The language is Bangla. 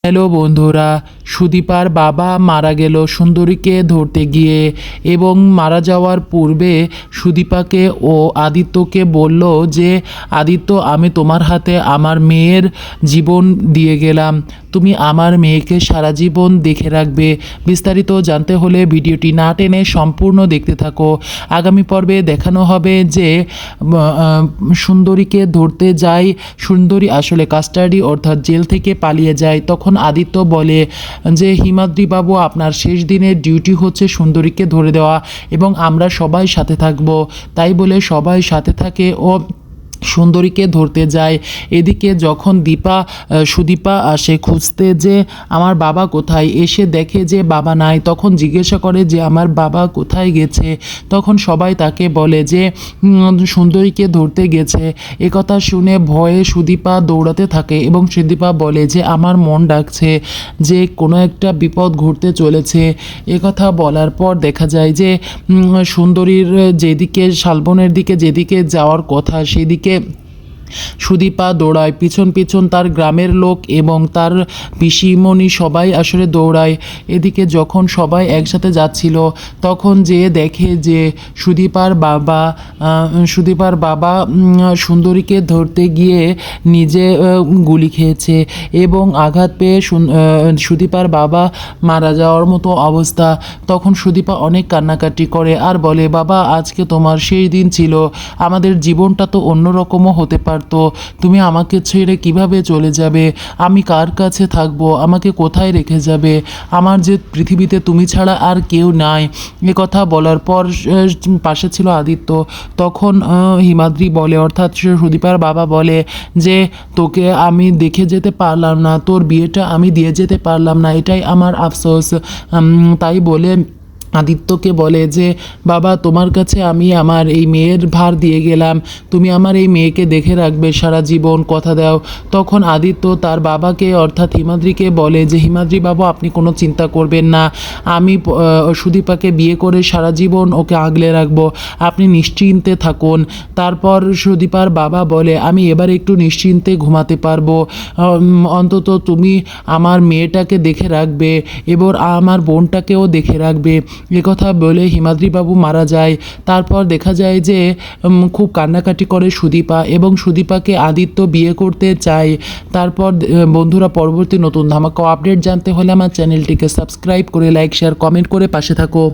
হ্যালো বন্ধুরা, সুদীপার বাবা মারা গেল সুন্দরীকে ধরতে গিয়ে এবং মারা যাওয়ার পূর্বে সুদীপাকে ও আদিত্যকে বলল যে আদিত্য, আমি তোমার হাতে আমার মেয়ের জীবন দিয়ে গেলাম, তুমি আমার মেয়েকে সারা জীবন দেখে রাখবে। বিস্তারিত জানতে হলে ভিডিওটি না টেনে সম্পূর্ণ দেখতে থাকো। আগামী পর্বে দেখানো হবে যে সুন্দরীকে ধরতে যায় সুন্দরী আসলে কাস্টাডি অর্থাৎ জেল থেকে পালিয়ে যায়। তখন আদিত্য বলে যে হিমাদ্রি বাবু, আপনার শেষ দিনের ডিউটি হচ্ছে সুন্দরীকে ধরে দেওয়া এবং আমরা সবাই সাথে থাকব। তাই বলে সবাই সাথে থাকে ও সুন্দরীকে ধরতে যায়। এদিকে যখন সুদীপা আসে খুঁজতে যে আমার বাবা কোথায়, এসে দেখে যে বাবা নাই। তখন জিজ্ঞাসা করে যে আমার বাবা কোথায় গেছে। তখন সবাই তাকে বলে যে সুন্দরীকে ধরতে গেছে। একথা শুনে ভয়ে সুদীপা দৌড়াতে থাকে এবং সুদীপা বলে যে আমার মন ডাকছে যে কোনো একটা বিপদ ঘটতে চলেছে। একথা বলার পর দেখা যায় যে সুন্দরীর যেদিকে শালবনের দিকে যেদিকে যাওয়ার কথা সেদিকে সুদীপা দৌড়ায়। পিছন পিছন তার গ্রামের লোক এবং তার পিসিমণি সবাই আসলে দৌড়ায়। এদিকে যখন সবাই একসাথে যাচ্ছিল তখন যেয়ে দেখে যে সুদীপার বাবা সুন্দরীকে ধরতে গিয়ে নিজে গুলি খেয়েছে এবং আঘাত পেয়ে সুদীপার বাবা মারা যাওয়ার মতো অবস্থা। তখন সুদীপা অনেক কান্নাকাটি করে আর বলে, বাবা, আজকে তোমার সেই দিন ছিল, আমাদের জীবনটা তো অন্যরকমও হতে পারে। তো তুমি আমাকে ছেড়ে কিভাবে চলে যাবে? আমি কার কাছে থাকবো? আমাকে কোথায় রেখে যাবে? আমার যে পৃথিবীতে তুমি ছাড়া আর কেউ নাই। এ কথা বলার পর পাশে ছিল আদিত্য। তখন হিমাদ্রি বলে, অর্থাৎ সুদীপার বাবা বলে যে তোকে আমি দেখে যেতে পারলাম না, তোর বিয়েটা আমি দিয়ে যেতে পারলাম না, এটাই আমার আফসোস। তাই বলে আদিত্যকে বলে যে বাবা, তোমার কাছে আমি আমার এই মেয়ের ভার দিয়ে গেলাম, তুমি আমার এই মেয়েকে দেখে রাখবে সারা জীবন, কথা দাও। তখন আদিত্য তার বাবাকে অর্থাৎ হিমাদ্রিকে বলে যে হিমাদ্রি বাবু, আপনি কোনো চিন্তা করবেন না, আমি সুদীপাকে বিয়ে করে সারা জীবন ওকে আগলে রাখবো, আপনি নিশ্চিন্তে থাকুন। তারপর সুদীপার বাবা বলে, আমি এবার একটু নিশ্চিন্তে ঘুমাতে পারবো, অন্তত তুমি আমার মেয়েটাকে দেখে রাখবে এবার আমার বোনটাকেও দেখে রাখবে। একথা বলে হিমাদ্রিবাবু মারা যায়। তারপর দেখা যায় যে খুব কান্নাকাটি করে সুদীপা এবং সুদীপাকে আদিত্য বিয়ে করতে চায়। তারপর বন্ধুরা, পরবর্তী নতুন ধামাকা আপডেট জানতে হলে আমার চ্যানেলটিকে সাবস্ক্রাইব করে লাইক শেয়ার কমেন্ট করে পাশে থাকো।